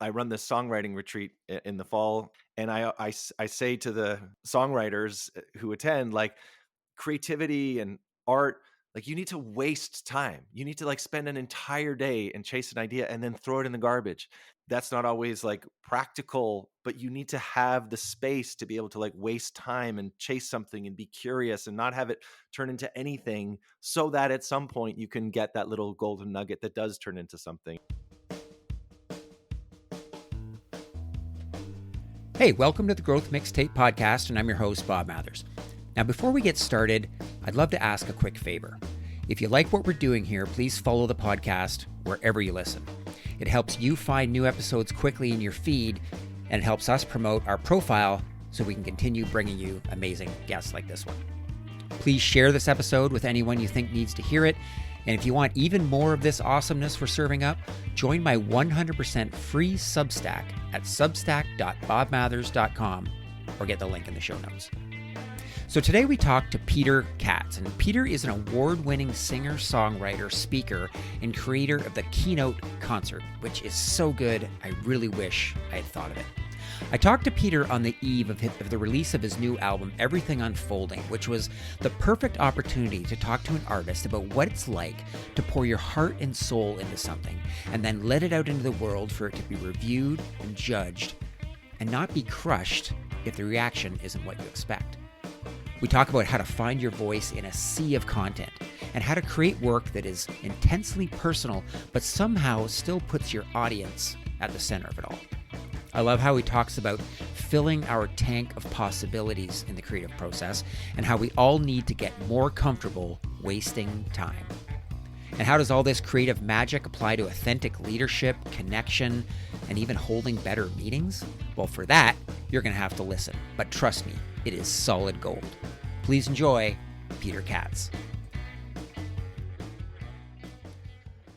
I run this songwriting retreat in the fall, and I say to the songwriters who attend, like, creativity and art, like, you need to waste time. You need to, like, spend an entire day and chase an idea and then throw it in the garbage. That's not always, like, practical, but you need to have the space to be able to, like, waste time and chase something and be curious and not have it turn into anything, so that at some point you can get that little golden nugget that does turn into something. Hey, welcome to the Growth Mixtape Podcast, and I'm your host, Bob Mathers. Now, before we get started, I'd love to ask a quick favor. If you like what we're doing here, please follow the podcast wherever you listen. It helps you find new episodes quickly in your feed, and it helps us promote our profile so we can continue bringing you amazing guests like this one. Please share this episode with anyone you think needs to hear it. And if you want even more of this awesomeness we're serving up, join my 100% free Substack at substack.bobmathers.com or get the link in the show notes. So today we talk to Peter Katz, and Peter is an award-winning singer, songwriter, speaker, and creator of the Keynote concert, which is so good, I really wish I had thought of it. I talked to Peter on the eve of the release of his new album, Everything Unfolding, which was the perfect opportunity to talk to an artist about what it's like to pour your heart and soul into something and then let it out into the world for it to be reviewed and judged and not be crushed if the reaction isn't what you expect. We talk about how to find your voice in a sea of content and how to create work that is intensely personal but somehow still puts your audience at the center of it all. I love how he talks about filling our tank of possibilities in the creative process and how we all need to get more comfortable wasting time. And how does all this creative magic apply to authentic leadership, connection, and even holding better meetings? Well, for that, you're going to have to listen. But trust me, it is solid gold. Please enjoy Peter Katz.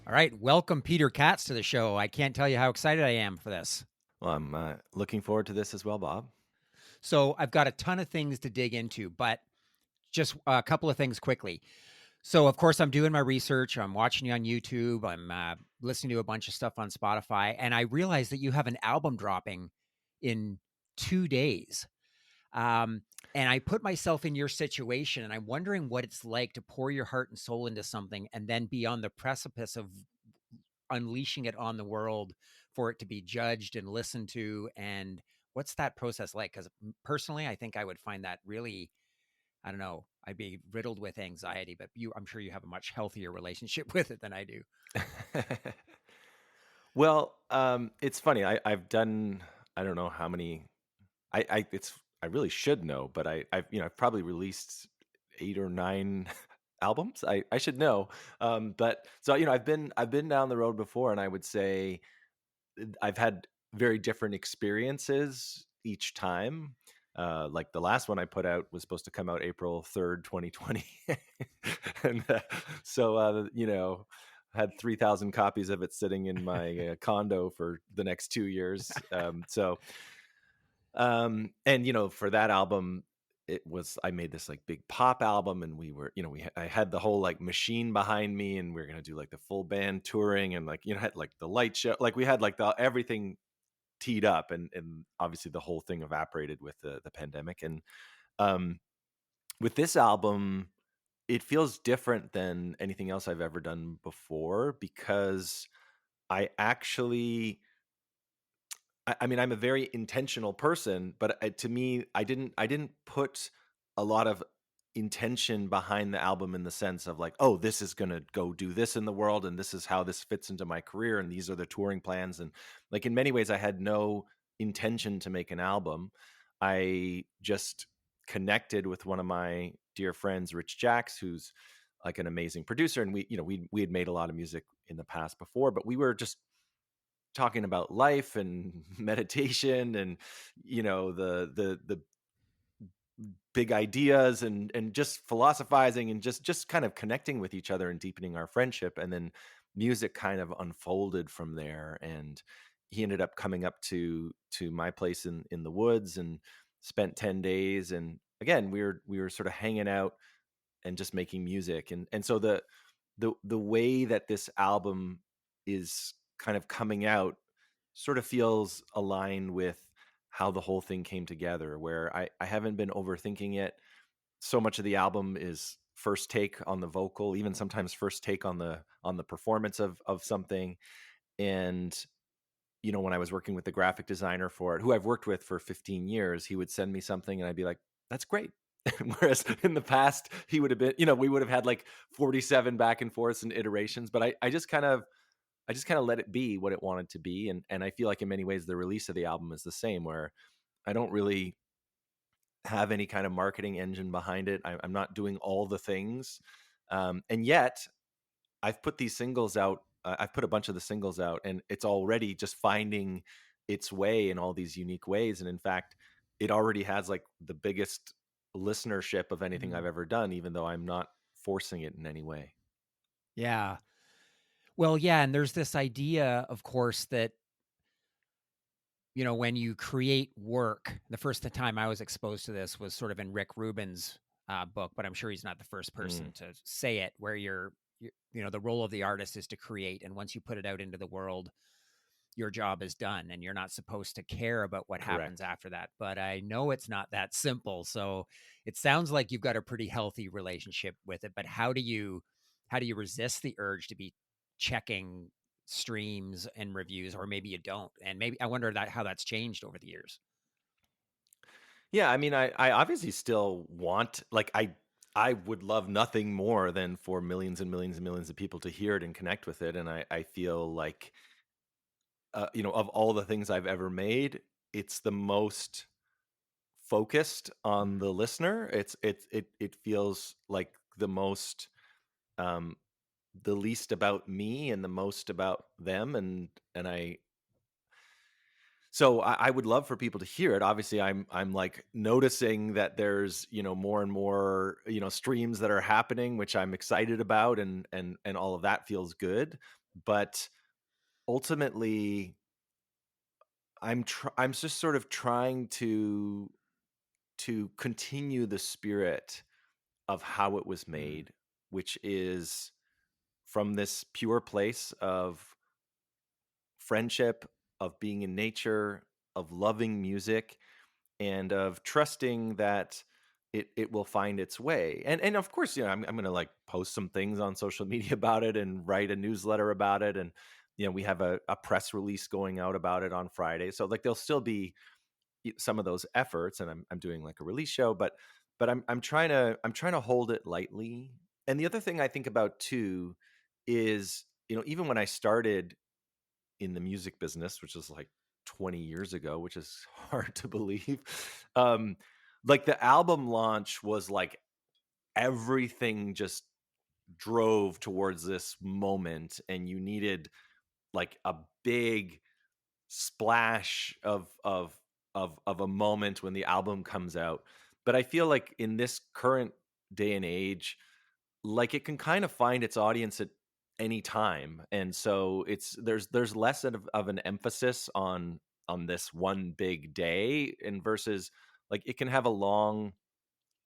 All right, welcome Peter Katz to the show. I can't tell you how excited I am for this. Well, I'm looking forward to this as well, Bob. So I've got a ton of things to dig into, but just a couple of things quickly. So, of course, I'm doing my research. I'm watching you on YouTube. I'm listening to a bunch of stuff on Spotify. And I realized that you have an album dropping in 2 days. And I put myself in your situation, and I'm wondering what it's like to pour your heart and soul into something and then be on the precipice of unleashing it on the world for it to be judged and listened to. And what's that process like? Because personally, I think I would find that really, I don't know, I'd be riddled with anxiety, but I'm sure you have a much healthier relationship with it than I do. Well, it's funny. I've done, I don't know how many. I really should know, but I've probably released 8 or 9 albums. I should know. But so I've been down the road before, and I would say I've had very different experiences each time. Like the last one I put out was supposed to come out April 3rd, 2020, and had 3,000 copies of it sitting in my condo for the next 2 years. And for that album, I made this like big pop album, and I had the whole like machine behind me, and we were going to do like the full band touring, and had like the light show, like we had like everything teed up, and obviously the whole thing evaporated with the pandemic. And um, with this album, it feels different than anything else I've ever done before, because I actually, I mean, I'm a very intentional person, but to me, I didn't put a lot of intention behind the album in the sense of like, oh, this is gonna go do this in the world, and this is how this fits into my career, and these are the touring plans, and like in many ways, I had no intention to make an album. I just connected with one of my dear friends, Rich Jacks, who's like an amazing producer, and we had made a lot of music in the past before, but we were just talking about life and meditation, and the big ideas, and just philosophizing, and just kind of connecting with each other and deepening our friendship. And then music kind of unfolded from there, and he ended up coming up to my place in the woods and spent 10 days, and again we were sort of hanging out and just making music. And so the way that this album is kind of coming out, sort of feels aligned with how the whole thing came together, where I haven't been overthinking it. So much of the album is first take on the vocal, even sometimes first take on the performance of something. And when I was working with the graphic designer for it, who I've worked with for 15 years, he would send me something and I'd be like, that's great. Whereas in the past, he would have been, we would have had like 47 back and forths and iterations. But I just kind of let it be what it wanted to be. And I feel like in many ways the release of the album is the same, where I don't really have any kind of marketing engine behind it. I'm not doing all the things. And yet I've put these singles out. I've put a bunch of the singles out, and it's already just finding its way in all these unique ways. And in fact, it already has like the biggest listenership of anything I've Mm. ever done, even though I'm not forcing it in any way. Yeah. Well, yeah, and there's this idea, of course, that when you create work, the first time I was exposed to this was sort of in Rick Rubin's book, but I'm sure he's not the first person Mm, to say it, where the role of the artist is to create. And once you put it out into the world, your job is done and you're not supposed to care about what happens correct. after that. But I know it's not that simple. So it sounds like you've got a pretty healthy relationship with it. But how do you resist the urge to be checking streams and reviews, or maybe you don't? And maybe I wonder how that's changed over the years. Yeah, I mean, I obviously still want, like, I would love nothing more than for millions and millions and millions of people to hear it and connect with it. And I feel like, of all the things I've ever made, it's the most focused on Mm. the listener. It feels like the most, um the least about me and the most about them. And I would love for people to hear it. Obviously, I'm like noticing that there's, more and more, streams that are happening, which I'm excited about, and all of that feels good. But ultimately, I'm just sort of trying to continue the spirit of how it was Mm. made, which is from this pure place of friendship, of being in nature, of loving music, and of trusting that it will find its way. And of course, I'm gonna like post some things on social media about it and write a newsletter about it. And we have a press release going out about it on Friday. So like there'll still be some of those efforts, and I'm doing like a release show, but I'm trying to hold it lightly. And the other thing I think about too is, even when I started in the music business, which is like 20 years ago, which is hard to believe. Um, like the album launch was like everything just drove towards this moment, and you needed like a big splash of a moment when the album comes out. But I feel like in this current day and age, like, it can kind of find its audience at any time. And so there's less of an emphasis on this one big day, and versus like it can have a long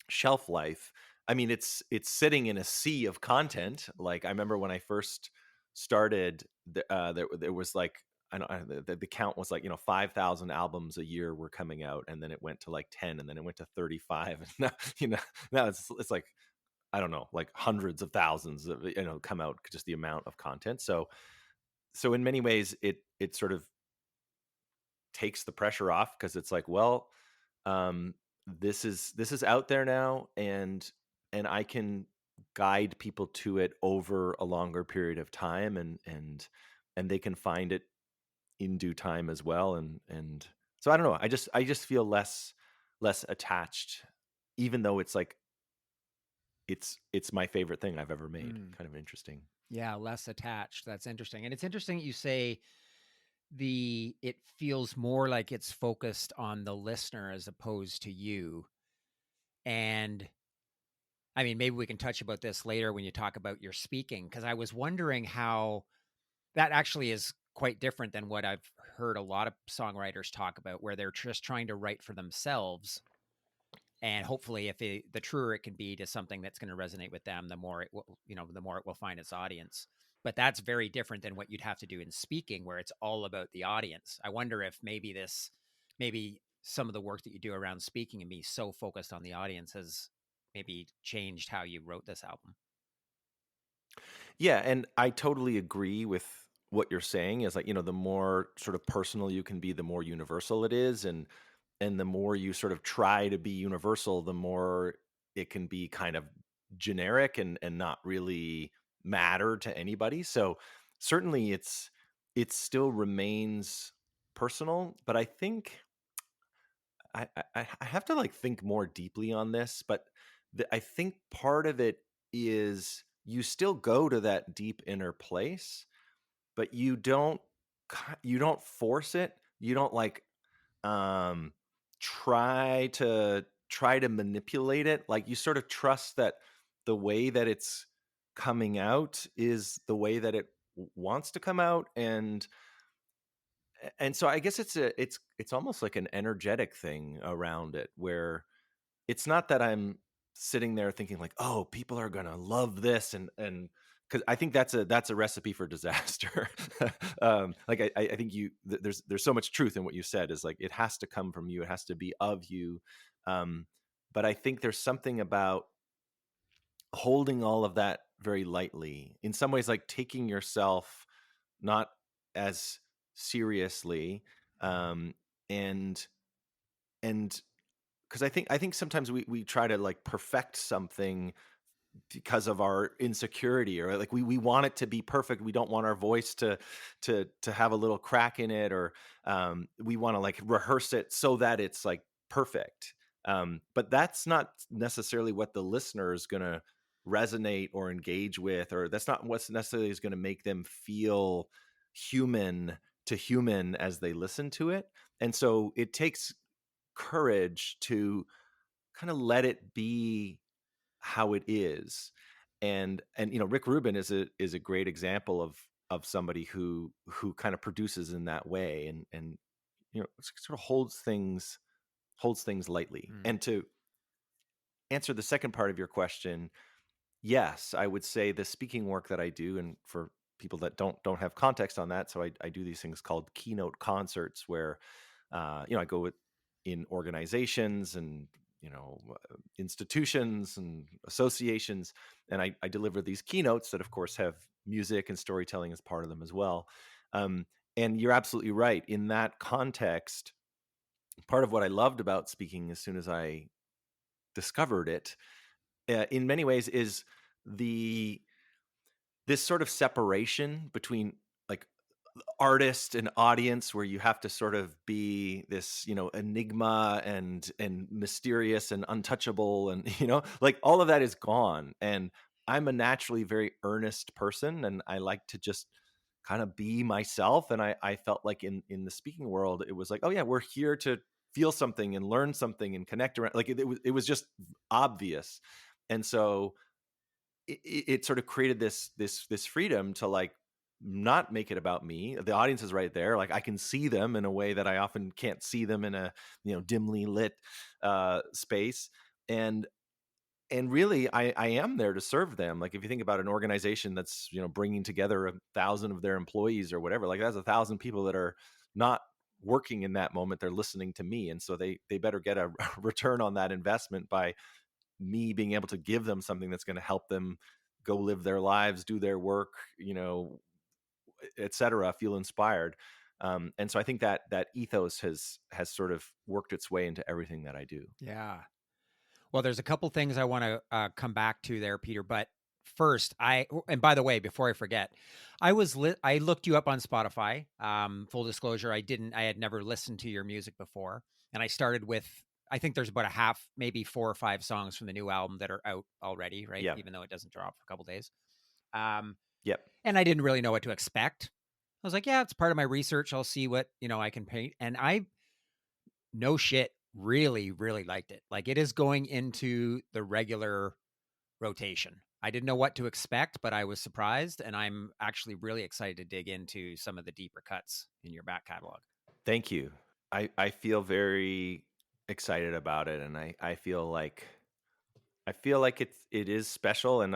shelf life. I mean, it's sitting in a sea of content. Like, I remember when I first started, there was like, I don't the count was like, 5,000 albums a year were coming out, and then it went to like 10, and then it went to 35. And now, now it's like, I don't know, like hundreds of thousands of, come out, just the amount of content. So in many ways, it sort of takes the pressure off, because it's like, well, um, this is out there now, and I can guide people to it over a longer period of time, and they can find it in due time as well. And so I don't know. I just feel less attached, even though it's like it's my favorite thing I've ever made. Mm. Kind of interesting. Yeah, less attached. That's interesting. And it's interesting that you say it feels more like it's focused on the listener as opposed to you. And I mean, maybe we can touch about this later when you talk about your speaking, because I was wondering how that actually is quite different than what I've heard a lot of songwriters talk about, where they're just trying to write for themselves. And hopefully, the truer it can be to something that's going to resonate with them, the more it will find its audience. but that's very different than what you'd have to do in speaking, where it's all about the audience. I wonder if maybe some of the work that you do around speaking and be so focused on the audience has maybe changed how you wrote this album. Yeah, and I totally agree with what you're saying is like, the more sort of personal you can be, the more universal it is. And the more you sort of try to be universal, the more it can be kind of generic and not really matter to anybody. So certainly it still remains personal, but I think I have to like think more deeply on this, but I think part of it is you still go to that deep inner place, but you don't force it. You don't like um try to manipulate it. Like you sort of trust that the way that it's coming out is the way that it wants to come out, and so I guess it's almost like an energetic thing around it where it's not that I'm sitting there thinking like, "Oh, people are gonna love this," and because I think that's a recipe for disaster. Like I think there's so much truth in what you said. Is like it has to come from you. It has to be of you. Um, but I think there's something about holding all of that very lightly. In some ways, like taking yourself not as seriously, um, and and because I think sometimes we try to like perfect something because of our insecurity, or like we want it to be perfect. We don't want our voice to have a little crack in it, or we want to like rehearse it so that it's like perfect. But that's not necessarily what the listener is going to resonate or engage with, or that's not what's necessarily is going to make them feel human to human as they listen to it. And so it takes courage to kind of let it be how it is. And Rick Rubin is a great example of somebody who kind of produces in that way, and sort of holds things lightly. Mm. And to answer the second part of your question, yes, I would say the speaking work that I do, and for people that don't have context on that, so I do these things called keynote concerts where I go in organizations and institutions and associations, and I deliver these keynotes that, of course, have music and storytelling as part of them as well. Um, and you're absolutely right. In that context, part of what I loved about speaking as soon as I discovered it, in many ways, is the this sort of separation between like artist and audience, where you have to sort of be this enigma and mysterious and untouchable, and like all of that is gone. And I'm a naturally very earnest person, and I like to just kind of be myself. And I felt like in the speaking world, it was like, oh yeah, we're here to feel something and learn something and connect around, like it was just obvious. And so it sort of created this freedom to like not make it about me. The audience is right there. Like I can see them in a way that I often can't see them in a dimly lit space. And really, I am there to serve them. Like if you think about an organization that's bringing together 1,000 of their employees or whatever, like that's 1,000 people that are not working in that moment. They're listening to me, and so they better get a return on that investment by me being able to give them something that's going to help them go live their lives, do their work, et cetera, feel inspired. And so I think that ethos has sort of worked its way into everything that I do. Yeah. Well, there's a couple things I want to come back to there, Peter. But first, and by the way, before I forget, I looked you up on Spotify. Full disclosure, I had never listened to your music before, and I started with, I think there's about a half, maybe 4 or 5 songs from the new album that are out already, right? Yeah. Even though it doesn't drop for a couple days. Um, Yep. and I didn't really know what to expect. I was like, yeah, it's part of my research. I'll see what I can paint, and I no shit really really liked it. Like it is going into the regular rotation. I didn't know what to expect, but I was surprised, and I'm actually really excited to dig into some of the deeper cuts in your back catalog. Thank you. I feel very excited about it, and I feel like it is special, and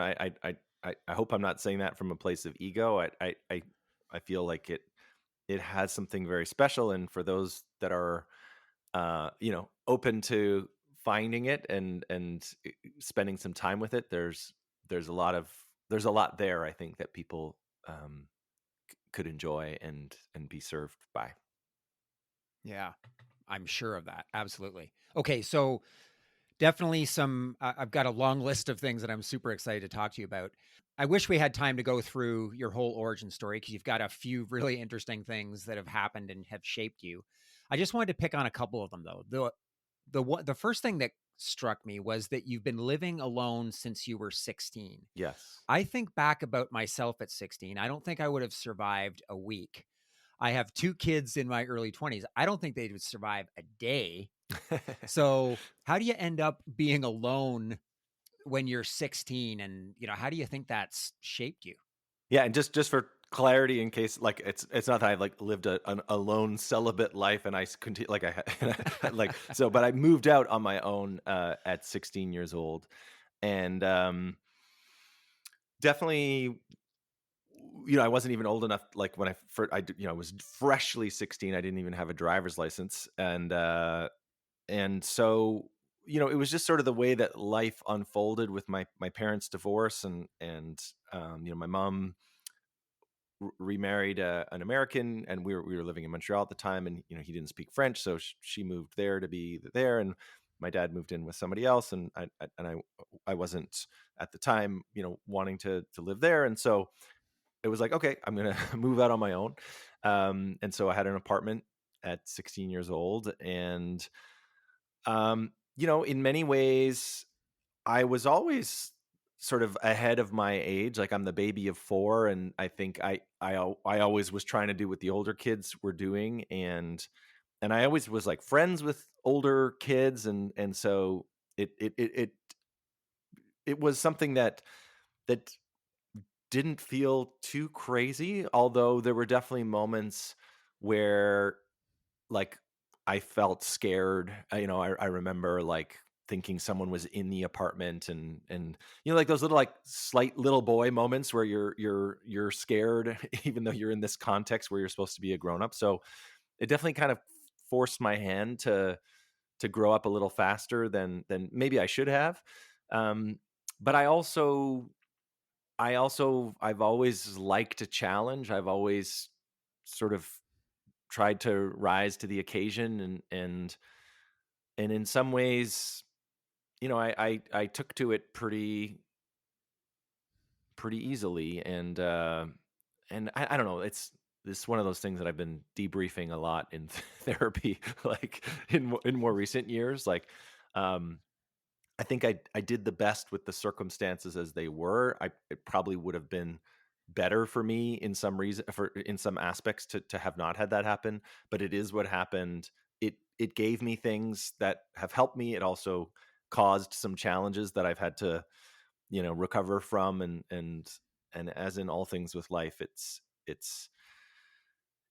I hope I'm not saying that from a place of ego. I feel like it has something very special, and for those that are open to finding it and spending some time with it, there's a lot of there's a lot there, I think, that people um could enjoy and be served by. Yeah, I'm sure of that. Absolutely. Okay, so definitely some I've got a long list of things that I'm super excited to talk to you about. I wish we had time to go through your whole origin story because you've got a few really interesting things that have happened and have shaped you. I just wanted to pick on a couple of them though. The first thing that struck me was that you've been living alone since you were 16. Yes. I think back about myself at 16. I don't think I would have survived a week. I have 2 kids in my early 20s. I don't think they would survive a day. So, how do you end up being alone when you're 16, and, how do you think that's shaped you? Yeah, and just for clarity, in case, like, it's not that I've, like, lived an alone celibate life and continue like, like, so, but I moved out on my own, at 16 years old, and, definitely, I wasn't even old enough, like, when I first, I was freshly 16. I didn't even have a driver's license, and so, it was just sort of the way that life unfolded with my parents' divorce, and my mom remarried an American, and we were living in Montreal at the time, and he didn't speak French, so she moved there to be there, and my dad moved in with somebody else, and I wasn't at the time, wanting to live there, and so it was like, okay, I'm gonna move out on my own, and so I had an apartment at 16 years old, and in many ways I was always sort of ahead of my age. Like, I'm the baby of 4, and I think I always was trying to do what the older kids were doing, and I always was, like, friends with older kids, and so it was something that didn't feel too crazy, although there were definitely moments where, like, I felt scared. I remember, like, thinking someone was in the apartment, and like, those little, like, slight little boy moments where you're scared even though you're in this context where you're supposed to be a grown up. So it definitely kind of forced my hand to grow up a little faster than maybe I should have. Um, but I've always liked a challenge. I've always sort of tried to rise to the occasion, and in some ways, I took to it pretty easily, and I don't know, it's one of those things that I've been debriefing a lot in therapy, like, in more recent years, like, um I think I did the best with the circumstances as they were. It probably would have been better for me in some aspects to have not had that happen, but it is what happened. It gave me things that have helped me. It also caused some challenges that I've had to, recover from, and as in all things with life, it's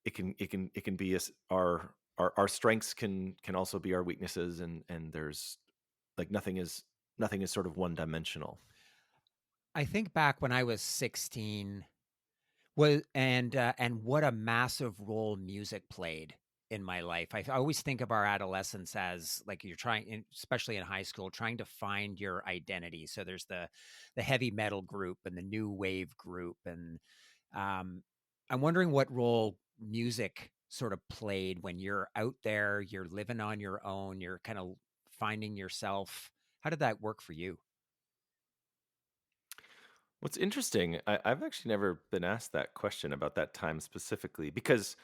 it can be our strengths can also be our weaknesses, and there's, like, nothing is sort of one dimensional. I think back when I was 16, and what a massive role music played in my life. I always think of our adolescence as, like, you're especially in high school, trying to find your identity. So there's the heavy metal group and the new wave group, and um, I'm wondering what role music sort of played when you're out there, you're living on your own, you're kind of finding yourself. How did that work for you? What's interesting, I've actually never been asked that question about that time specifically, because,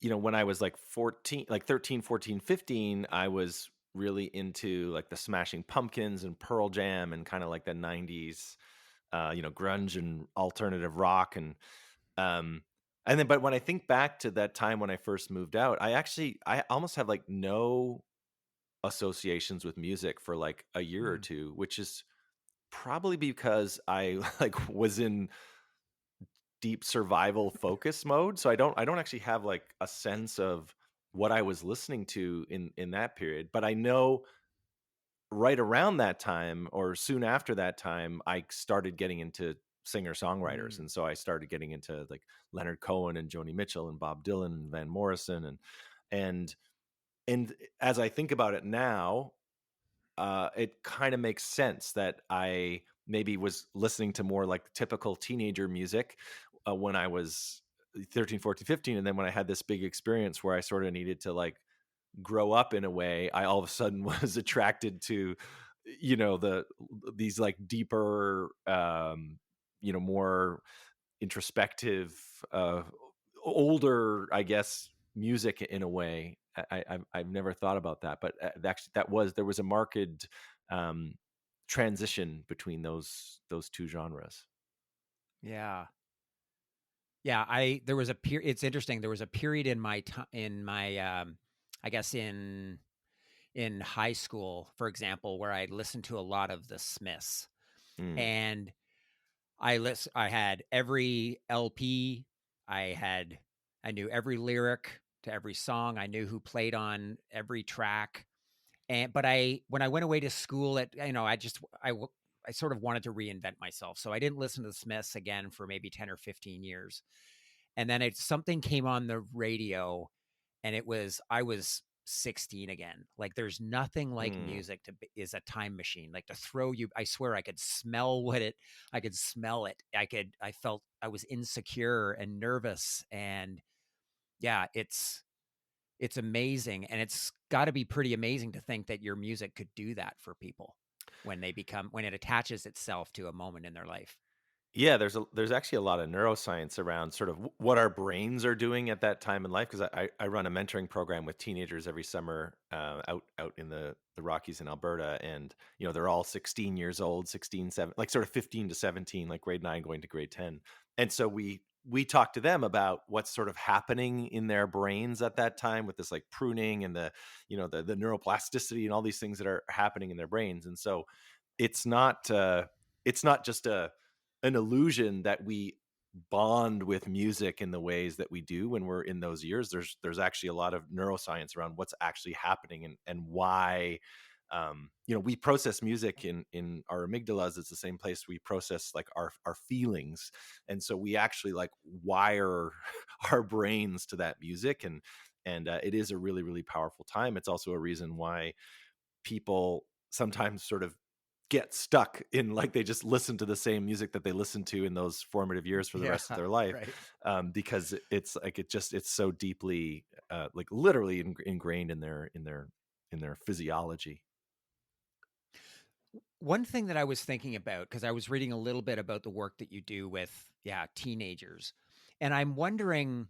when I was, like, 14, like 13, 14, 15, I was really into, like, the Smashing Pumpkins and Pearl Jam and kind of like the 90s, grunge and alternative rock, um and then, but when I think back to that time when I first moved out, I almost have, like, no associations with music for, like, a year or Mm. two, which is probably because I like, was in deep survival focus mode, so I don't actually have, like, a sense of what I was listening to in that period, but I know right around that time or soon after that time, I started getting into singer-songwriters, Mm. and so I started getting into, like, Leonard Cohen and Joni Mitchell and Bob Dylan and Van Morrison, and and as I think about it now, it kinda makes sense that I maybe was listening to more, like, typical teenager music, when I was 13, 14, 15, and then when I had this big experience where I sorta needed to, like, grow up in a way, I all of a sudden was attracted to, these, like, deeper, more introspective, older, I guess, music in a way. I've never thought about that, but, actually there was a marked, um, transition between those 2 genres. Yeah. Yeah, I there was a period. It's interesting, there was a period in my ti in my, I guess in high school, for example, where I listened to a lot of the Smiths, Mm, and I had every LP, I had I knew every lyric to every song, I knew who played on every track, and but I when I went away to school at I sort of wanted to reinvent myself, so I didn't listen to the Smiths again for maybe 10 or 15 years. And then something came on the radio, and I was 16 again. Like, there's nothing like mm. music is a time machine. Like, to throw you, I swear I could smell I could smell it. I felt I was insecure and nervous. And yeah, it's amazing. And it's got to be pretty amazing to think that your music could do that for people when it attaches itself to a moment in their life. Yeah, there's actually a lot of neuroscience around sort of what our brains are doing at that time in life, because I run a mentoring program with teenagers every summer, out in the Rockies in Alberta, and they're all 16 years old, 16, 7, like sort of 15 to 17, like grade 9 going to grade 10, and so we talk to them about what's sort of happening in their brains at that time with this like pruning and the neuroplasticity and all these things that are happening in their brains, and so it's not it's not just an illusion that we bond with music in the ways that we do when we're in those years. There's actually a lot of neuroscience around what's actually happening and why we process music in our amygdalas. It's the same place we process like our feelings, and so we actually like wire our brains to that music, and it is a really really powerful time. It's also a reason why people sometimes sort of get stuck in like they just listen to the same music that they listened to in those formative years for the Yeah, rest of their life, right. because it's like it's so deeply like literally ingrained in their physiology. One thing that I was thinking about, because I was reading a little bit about the work that you do with, yeah, teenagers, and I'm wondering.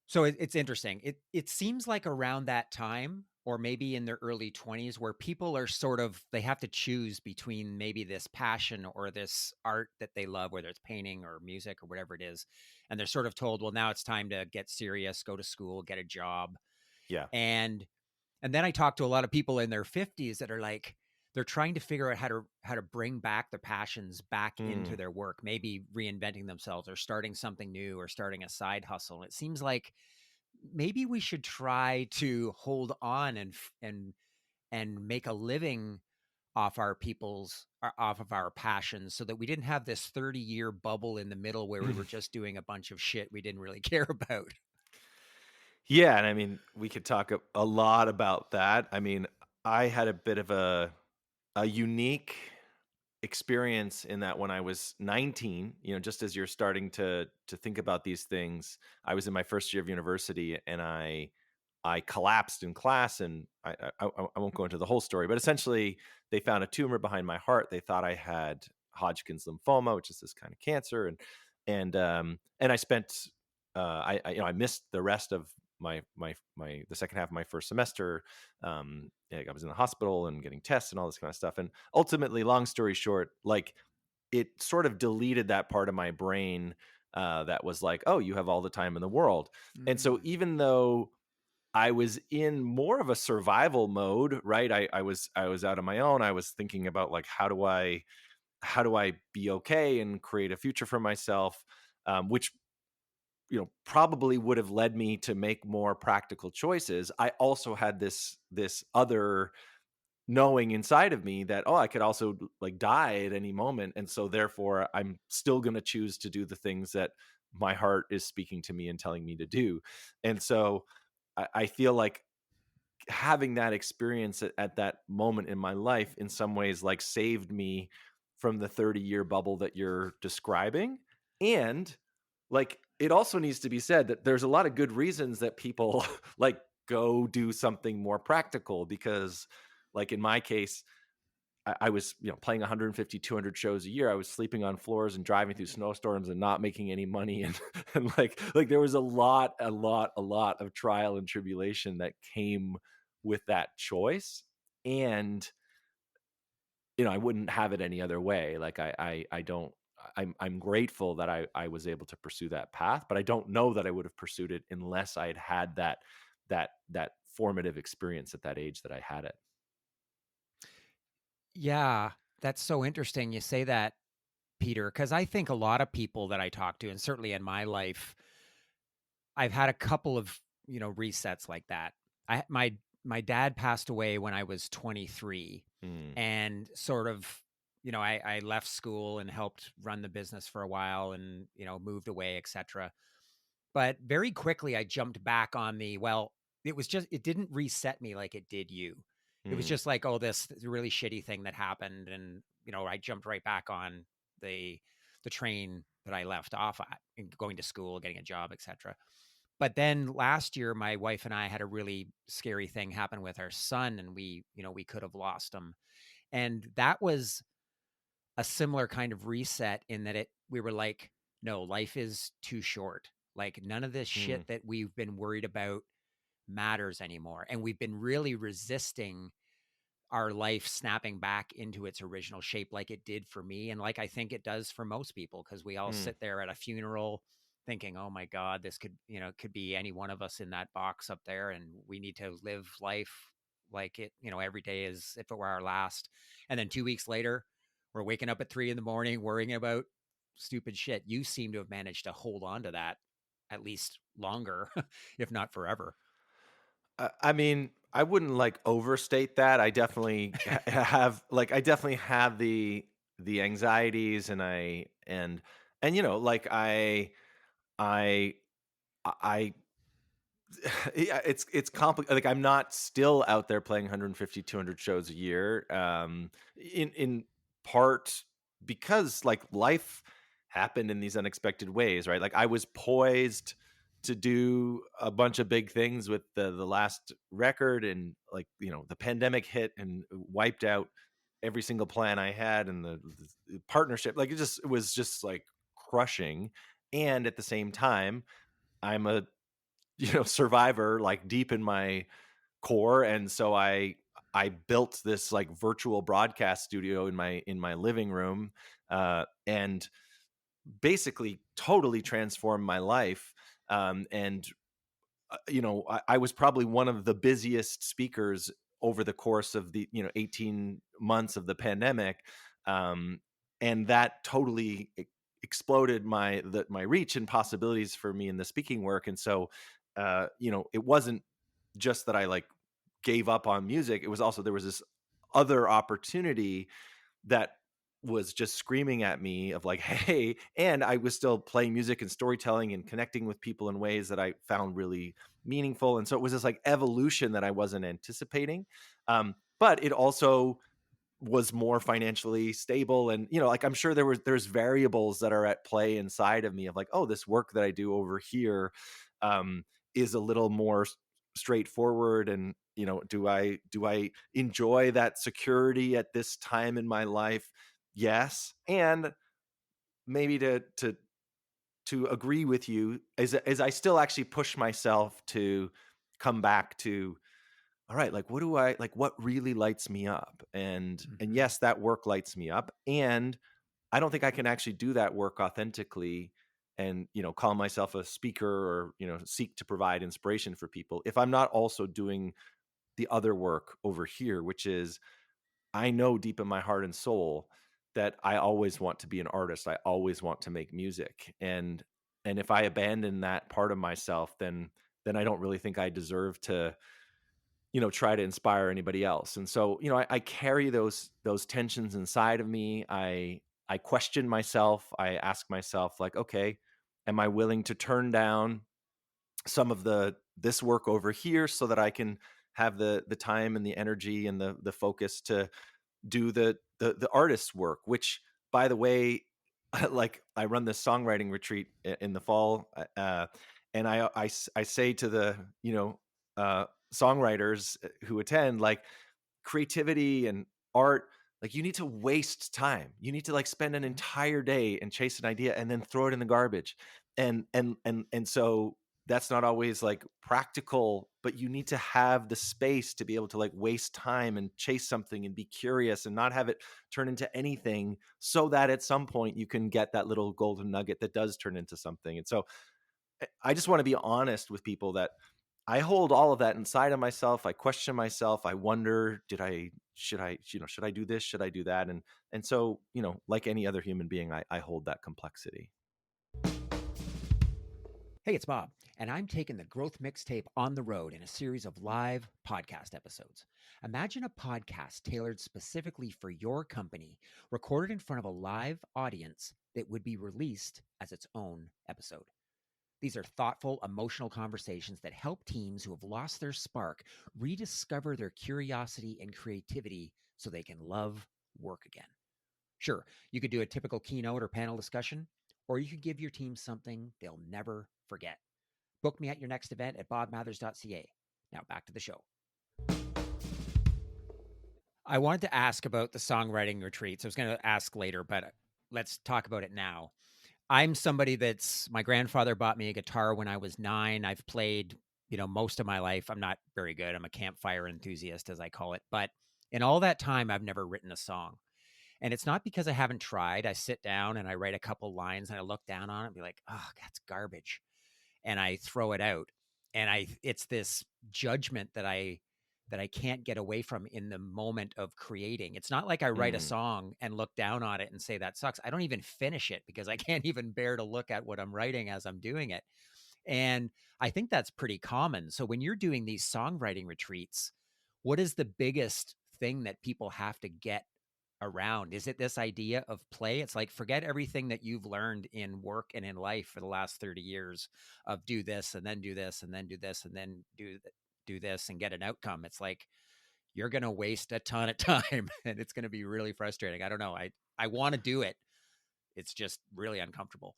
So it's interesting. It seems like around that time, or maybe in their early 20s, where people are sort of they have to choose between maybe this passion or this art that they love, whether it's painting or music or whatever it is, and they're sort of told, well, now it's time to get serious, go to school, get a job, Yeah. and and then I talk to a lot of people in their 50s that are like, they're trying to figure out how to bring back their passions back into Mm. their work, maybe reinventing themselves or starting something new or starting a side hustle. And it seems like maybe we should try to hold on and make a living off of our passions, so that we didn't have this 30-year bubble in the middle where we were just doing a bunch of shit we didn't really care about. Yeah, and I mean, we could talk a lot about that. I mean, I had a bit of a unique experience in that when I was 19, just as you're starting to think about these things, I was in my first year of university and I collapsed in class, and I won't go into the whole story, but essentially they found a tumor behind my heart. They thought I had Hodgkin's lymphoma, which is this kind of cancer, and I spent I missed the rest of my the second half of my first semester. I was in the hospital and getting tests and all this kind of stuff, and ultimately, long story short, like it sort of deleted that part of my brain that was like, oh, you have all the time in the world. And so Mm. even though I was in more of a survival mode, right? I was out on my own. I was thinking about like how do I be okay and create a future for myself, which probably would have led me to make more practical choices. I also had this other knowing inside of me that, oh, I could also like die at any moment. And so therefore I'm still going to choose to do the things that my heart is speaking to me and telling me to do. And so I feel like having that experience at that moment in my life in some ways like saved me from the 30-year bubble that you're describing. And like it also needs to be said that there's a lot of good reasons that people like go do something more practical because like in my case I was, playing 150, 200 shows a year. I was sleeping on floors and driving through snowstorms and not making any money. And, and like there was a lot of trial and tribulation that came with that choice. And, I wouldn't have it any other way. Like I don't, I'm grateful that I was able to pursue that path, but I don't know that I would have pursued it unless I'd had that formative experience at that age that I had it. Yeah, that's so interesting you say that, Peter, because I think a lot of people that I talk to, and certainly in my life, I've had a couple of, resets like that. My dad passed away when I was 23, Mm, and sort of, I left school and helped run the business for a while and, moved away, etc. But very quickly I jumped back on it didn't reset me like it did you. It was mm, just like, oh, this really shitty thing that happened. And, I jumped right back on the the train that I left off at and going to school, getting a job, etc. But then last year, my wife and I had a really scary thing happen with our son, and we could have lost him. And that was a similar kind of reset in that we were like, no, life is too short. Like none of this mm, shit that we've been worried about matters anymore. And we've been really resisting our life snapping back into its original shape like it did for me. And like I think it does for most people, because we all mm. sit there at a funeral thinking, oh my God, this could be any one of us in that box up there. And we need to live life like it, every day as if it were our last. And then 2 weeks later, we're waking up at 3 in the morning worrying about stupid shit. You seem to have managed to hold on to that at least longer, if not forever. I mean, I wouldn't like overstate that. I definitely I definitely have the anxieties and like I I yeah, it's complicated. Like I'm not still out there playing 150, 200 shows a year. In part because like life happened in these unexpected ways, right? Like I was poised to do a bunch of big things with the last record, and like the pandemic hit and wiped out every single plan I had, and the partnership. Like it was just like crushing. And at the same time, I'm a survivor like deep in my core, and so I built this like virtual broadcast studio in my living room, and basically totally transformed my life. And I was probably one of the busiest speakers over the course of the 18 months of the pandemic, um, and that totally exploded my reach and possibilities for me in the speaking work. And so, it wasn't just that I like gave up on music. It was also there was this other opportunity that was just screaming at me of like, hey, and I was still playing music and storytelling and connecting with people in ways that I found really meaningful. And so it was this like evolution that I wasn't anticipating. But it also was more financially stable. And like I'm sure there's variables that are at play inside of me of like, oh, this work that I do over here um is a little more straightforward. And do I enjoy that security at this time in my life? Yes. And maybe to agree with you is I still actually push myself to come back to, all right, like what really lights me up? And Mhm. yes, that work lights me up. And I don't think I can actually do that work authentically and call myself a speaker or seek to provide inspiration for people if I'm not also doing the other work over here, which is I know deep in my heart and soul that I always want to be an artist. I always want to make music. And if I abandon that part of myself, then I don't really think I deserve to try to inspire anybody else. And so, I carry those tensions inside of me. I question myself. I ask myself, like, okay, am I willing to turn down some of this work over here so that I can have the time and the energy and the focus to do the artist's work, which, by the way, like, I run this songwriting retreat in the fall, and I say to the songwriters who attend, like, creativity and art, like, you need to waste time. You need to, like, spend an Mhm. entire day and chase an idea and then throw it in the garbage. And so that's not always, like, practical, but you need to have the space to be able to, like, waste time and chase something and be curious and not have it turn into anything, so that at some point you can get that little golden nugget that does turn into something. And so I just want to be honest with people that I hold all of that inside of myself. I question myself. I wonder, should I do this? Should I do that? And so, like any other human being, I hold that complexity. Hey, it's Bob, and I'm taking the Growth Mixtape on the road in a series of live podcast episodes. Imagine a podcast tailored specifically for your company, recorded in front of a live audience that would be released as its own episode. These are thoughtful, emotional conversations that help teams who have lost their spark rediscover their curiosity and creativity so they can love work again. Sure, you could do a typical keynote or panel discussion, or you could give your team something they'll never forget. Book me at your next event at bobmathers.ca. Now back to the show. I wanted to ask about the songwriting retreats. I was going to ask later, but let's talk about it now. I'm somebody my grandfather bought me a guitar when I was 9. I've played, most of my life. I'm not very good. I'm a campfire enthusiast, as I call it. But in all that time, I've never written a song. And it's not because I haven't tried. I sit down and I write a couple lines and I look down on it and be like, oh, that's garbage. And I throw it out. And it's this judgment that I can't get away from in the moment of creating. It's not like I write a Mm. song and look down on it and say that sucks. I don't even finish it because I can't even bear to look at what I'm writing as I'm doing it. And I think that's pretty common. So when you're doing these songwriting retreats, what is the biggest thing that people have to get around? Is it this idea of play? It's like, forget everything that you've learned in work and in life for the last 30 years of do this and then do this and then do this and then do this and get an outcome. It's like you're going to waste a ton of time and it's going to be really frustrating. I don't know. I want to do it. It's just really uncomfortable.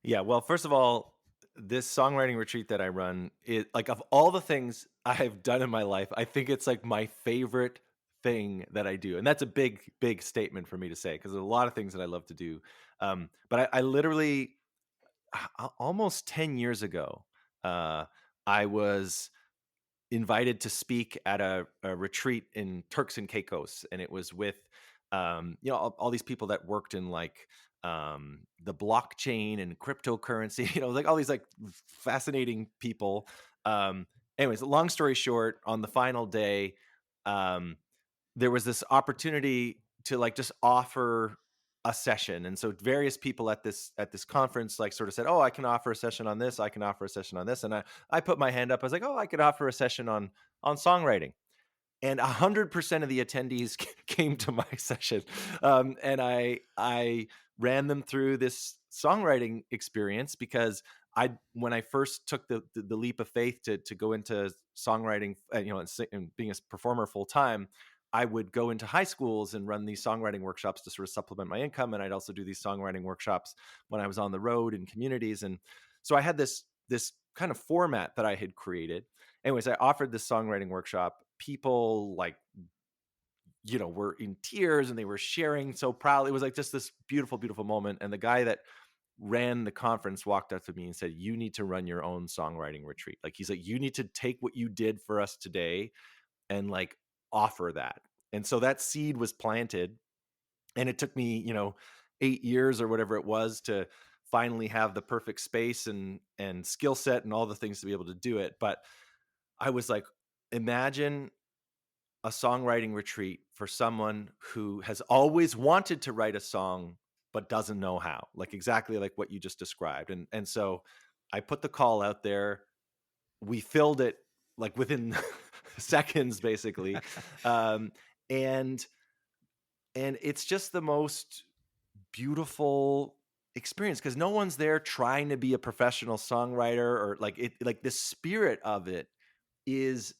Yeah, well, first of all, this songwriting retreat that I run, like, of all the things I've done in my life, I think it's like my favorite thing that I do. And that's a big, big statement for me to say, because there's a lot of things that I love to do. But I literally, almost 10 years ago, I was invited to speak at a retreat in Turks and Caicos, and it was with all these people that worked in, like, the blockchain and cryptocurrency, like all these, like, fascinating people. Anyways, long story short, on the final day, um, there was this opportunity to, like, just offer a session. And so various people at this conference, like, sort of said, oh, I can offer a session on this, I can offer a session on this. And I put my hand up. I was like, oh, I could offer a session on songwriting. And 100% of the attendees came to my session. And I ran them through this songwriting experience, because when I first took the leap of faith to go into songwriting, and being a performer full time, I would go into high schools and run these songwriting workshops to sort of supplement my income. And I'd also do these songwriting workshops when I was on the road in communities. And so I had this kind of format that I had created. Anyways, I offered this songwriting workshop. People, like, were in tears and they were sharing so proudly. It was like just this beautiful, beautiful moment. And the guy that ran the conference walked up to me and said, you need to run your own songwriting retreat. Like, he's like, you need to take what you did for us today and, like, offer that. And so that seed was planted. And it took me, 8 years or whatever it was to finally have the perfect space and skill set and all the things to be able to do it. But I was like, imagine a songwriting retreat for someone who has always wanted to write a song but doesn't know how, like, exactly like what you just described. And so I put the call out there. We filled it, like, within seconds basically. Um, and it's just the most beautiful experience because no one's there trying to be a professional songwriter or like the spirit of it is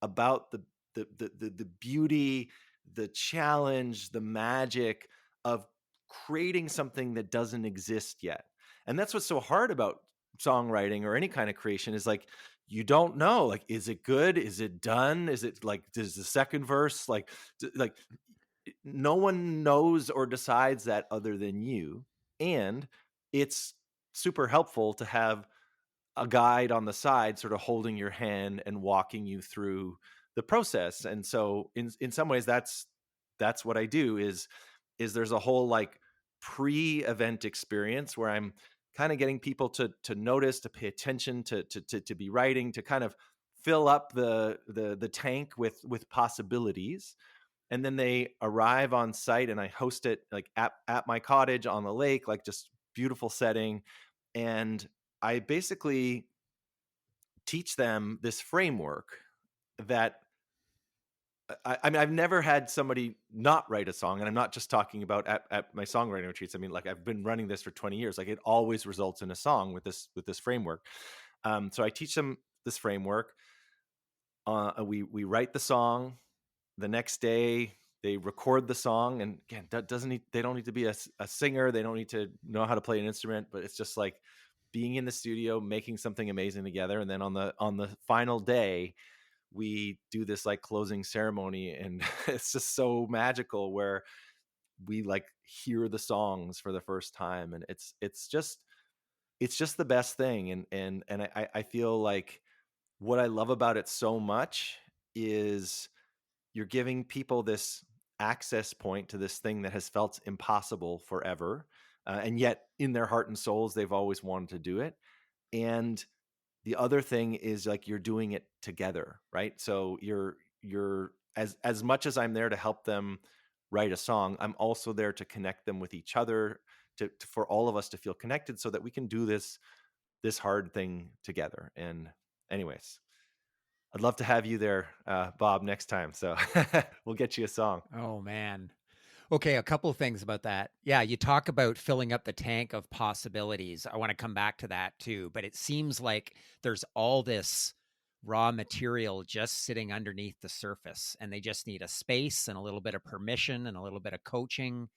about the beauty, the challenge, the magic of creating something that doesn't exist yet. And that's what's so hard about songwriting or any kind of creation is like you don't know like is it good? Is it done? Is it like does the second verse like no one knows or decides that other than you. And it's super helpful to have a guide on the side sort of holding your hand and walking you through the process. And so in some ways that's what I do is there's a whole like pre-event experience where I'm kind of getting people to notice, to pay attention, to be writing, to kind of fill up the tank with possibilities. And then they arrive on site and I host it like at my cottage on the lake, like just beautiful setting. And I basically teach them this framework that I mean, I've never had somebody not write a song, and I'm not just talking about at my songwriting retreats. I mean, like I've been running this for 20 years. Like it always results in a song with this framework. So I teach them this framework. We write the song. The next day, they record the song, and again, that doesn't need. They don't need to be a singer. They don't need to know how to play an instrument. But it's just like being in the studio, making something amazing together, and then on the final day, we do this like closing ceremony, and it's just so magical where we like hear the songs for the first time, and it's just the best thing. And I feel like what I love about it so much is you're giving people this access point to this thing that has felt impossible forever, and yet in their heart and souls they've always wanted to do it. And the other thing is like you're doing it together, right? So you're as much as I'm there to help them write a song, I'm also there to connect them with each other, for all of us to feel connected so that we can do this hard thing together. And anyways, I'd love to have you there, Bob, next time. So we'll get you a song. Oh, man. Okay, a couple of things about that. Yeah, you talk about filling up the tank of possibilities. I want to come back to that too, but it seems like there's all this raw material just sitting underneath the surface, and they just need a space and a little bit of permission and a little bit of coaching.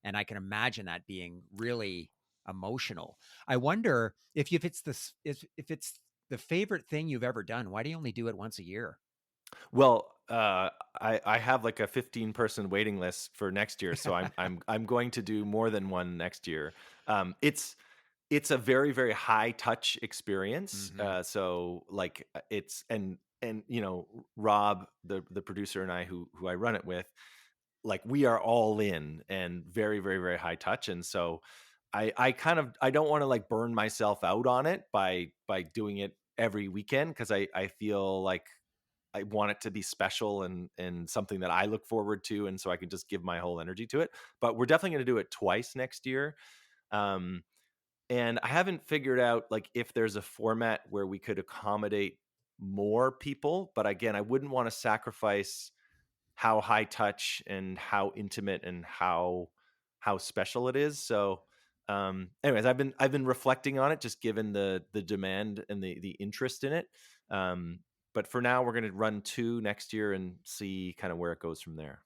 And I can imagine that being really emotional. I wonder if it's this if it's the favorite thing you've ever done. Why do you only do it once a year? Well, I have like a 15-person waiting list for next year, so I'm going to do more than one next year. It's a very very high touch experience. Hmm. So like it's and you know Rob, the producer, and I who I run it with, like we are all in and very very very high touch. And so I kind of I don't want to like burn myself out on it by doing it every weekend because I feel like I want it to be special and something that I look forward to, and so I can just give my whole energy to it. But we're definitely going to do it twice next year. Um, and I haven't figured out like if there's a format where we could accommodate more people. But again, I wouldn't want to sacrifice how high touch and how intimate and how special it is. So anyways, I've been reflecting on it just given the demand and the interest in it. But for now we're going to run two next year and see kind of where it goes from there.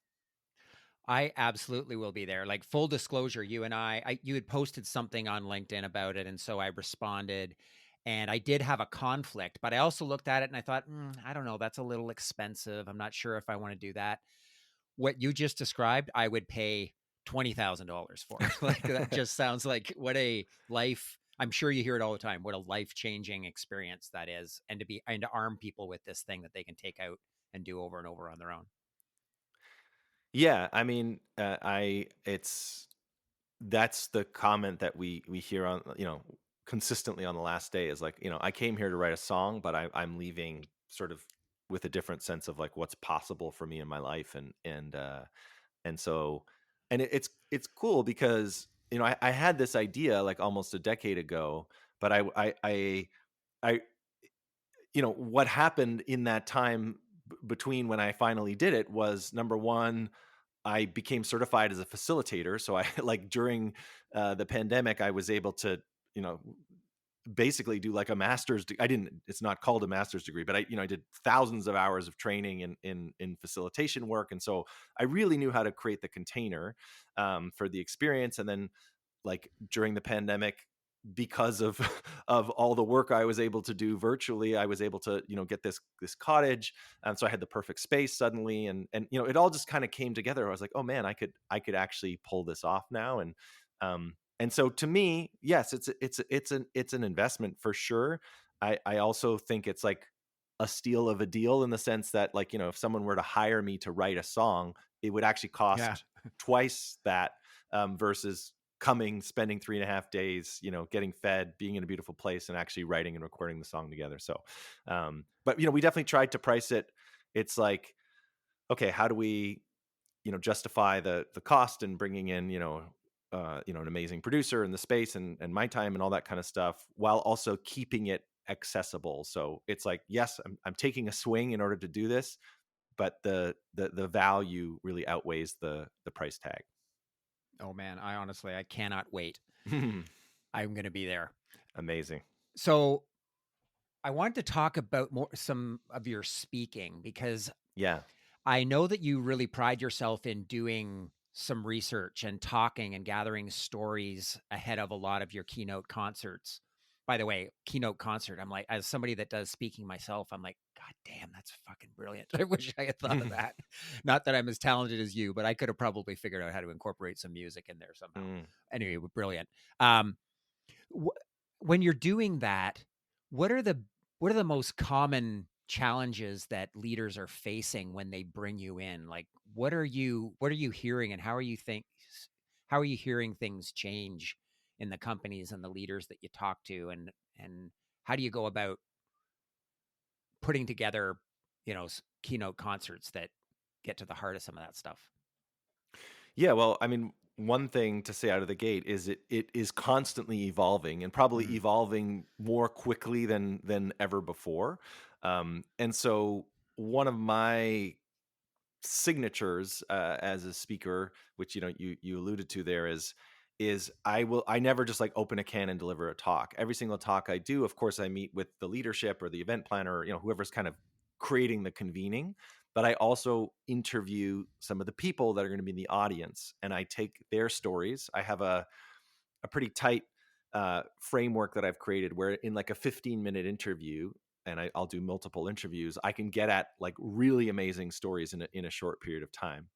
I absolutely will be there. Like full disclosure, you and you had posted something on LinkedIn about it, and so I responded. And I did have a conflict, but I also looked at it and I thought, I don't know, that's a little expensive. I'm not sure if I want to do that. What you just described, I would pay $20,000 for. Like that just sounds like what a life. I'm sure you hear it all the time. What a life changing experience that is, and to arm people with this thing that they can take out and do over and over on their own. Yeah, I mean, I it's that's the comment that we hear on consistently on the last day is like I came here to write a song, but I'm leaving sort of with a different sense of like what's possible for me in my life. And so it's cool because I had this idea like almost a decade ago, but I what happened in that time between when I finally did it was number one, I became certified as a facilitator. So I like during the pandemic, I was able to, you know, basically do like a master's. I didn't. It's not called a master's degree, but I did thousands of hours of training in facilitation work, and so I really knew how to create the container for the experience. And then like during the pandemic, because of of all the work I was able to do virtually, I was able to get this cottage, and so I had the perfect space suddenly, and it all just kind of came together. I was like, oh man, I could actually pull this off now, and so to me, yes, it's an investment for sure. I also think it's like a steal of a deal in the sense that, like, if someone were to hire me to write a song, it would actually Yeah. cost twice that, versus spending 3.5 days, getting fed, being in a beautiful place, and actually writing and recording the song together. So, but we definitely tried to price it. It's like, okay, how do we, justify the cost and bringing in, an amazing producer and the space and my time and all that kind of stuff, while also keeping it accessible. So it's like, yes, I'm taking a swing in order to do this, but the value really outweighs the price tag. Oh man, I cannot wait. I'm going to be there. Amazing. So I wanted to talk about some of your speaking, because Yeah. I know that you really pride yourself in doing some research and talking and gathering stories ahead of a lot of your keynote concerts. By the way, keynote concert, I'm like, as somebody that does speaking myself, I'm like, God damn, that's fucking brilliant. I wish I had thought of that. Not that I'm as talented as you, but I could have probably figured out how to incorporate some music in there somehow. Mm. Anyway, brilliant. Um, when you're doing that, what are the most common challenges that leaders are facing when they bring you in? Like, what are you hearing, and how are you hearing things change in the companies and the leaders that you talk to, and how do you go about putting together, keynote concerts that get to the heart of some of that stuff? Yeah, well, I mean, one thing to say out of the gate is it is constantly evolving, and probably Mm. evolving more quickly than ever before. And so one of my signatures as a speaker, which you alluded to there, is I never just like open a can and deliver a talk. Every single talk I do, of course, I meet with the leadership or the event planner, or whoever's kind of creating the convening. But I also interview some of the people that are going to be in the audience, and I take their stories. I have a pretty tight framework that I've created where in like a 15-minute interview, and I'll do multiple interviews, I can get at like really amazing stories in a short period of time.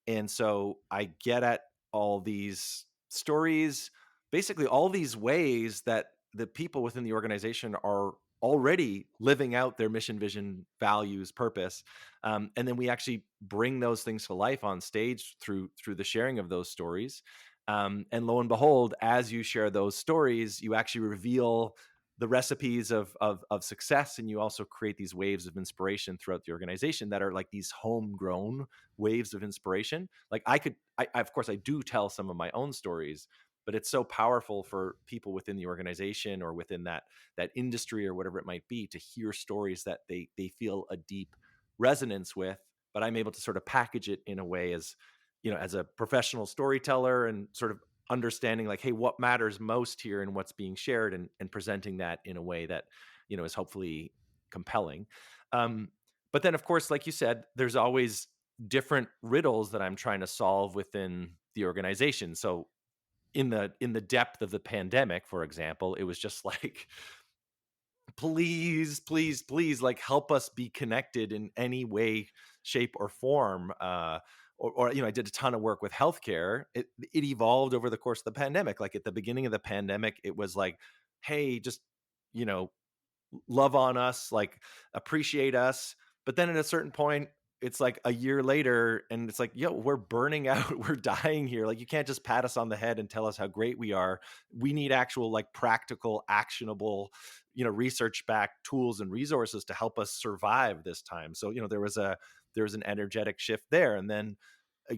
And so I get at all these stories, basically all these ways that the people within the organization are already living out their mission, vision, values, purpose. And then we actually bring those things to life on stage through the sharing of those stories. And lo and behold, as you share those stories, you actually reveal the recipes of success, and you also create these waves of inspiration throughout the organization that are like these homegrown waves of inspiration. Like of course, I do tell some of my own stories, but it's so powerful for people within the organization or within that industry or whatever it might be to hear stories that they feel a deep resonance with. But I'm able to sort of package it in a way as a professional storyteller, and sort of understanding like, hey, what matters most here and what's being shared, and presenting that in a way that is hopefully compelling. But then, of course, like you said, there's always different riddles that I'm trying to solve within the organization. So in the depth of the pandemic, for example, it was just like, please, please, please, like, help us be connected in any way, shape, or form. Or I did a ton of work with healthcare. It evolved over the course of the pandemic. Like at the beginning of the pandemic, it was like, hey, just you know love on us, like appreciate us. But then at a certain point, it's like a year later, and it's like, yo, we're burning out, we're dying here. Like, you can't just pat us on the head and tell us how great we are. We need actual, like, practical, actionable, research backed tools and resources to help us survive this time. So, there was an energetic shift there. And then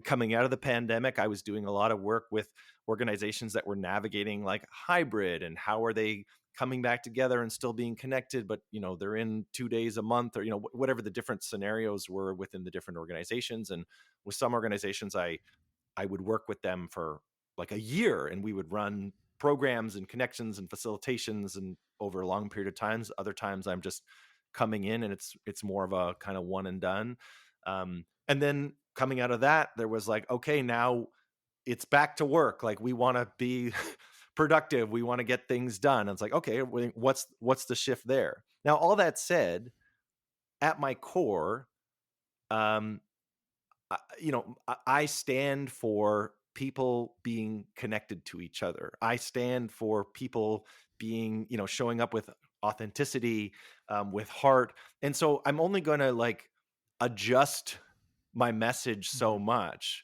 coming out of the pandemic, I was doing a lot of work with organizations that were navigating like hybrid and how are they coming back together and still being connected, but they're in 2 days a month, or whatever the different scenarios were within the different organizations. And with some organizations, I would work with them for like a year, and we would run programs and connections and facilitations and over a long period of times. Other times I'm just coming in and it's more of a kind of one and done. And then coming out of that, there was like, okay, now it's back to work. Like we want to be productive. We want to get things done. And it's like, okay, what's the shift there? Now, all that said, at my core, um, I stand for people being connected to each other. I stand for people being, showing up with authenticity, with heart. And so I'm only going to like adjust my message so Mhm. much.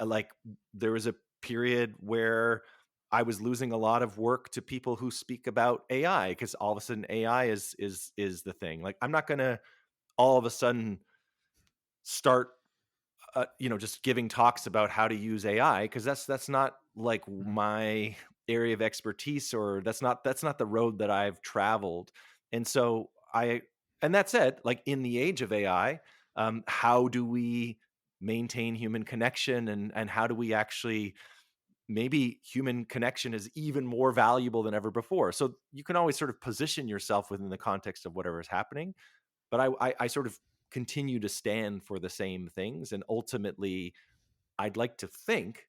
Like there was a period where I was losing a lot of work to people who speak about AI, because all of a sudden AI is the thing. Like I'm not going to all of a sudden start just giving talks about how to use AI, because that's not like Mhm. my area of expertise, or that's not the road that I've traveled. And so and that said, like in the age of AI, how do we maintain human connection, and how do we actually, maybe human connection is even more valuable than ever before. So you can always sort of position yourself within the context of whatever is happening, but I sort of continue to stand for the same things, and ultimately, I'd like to think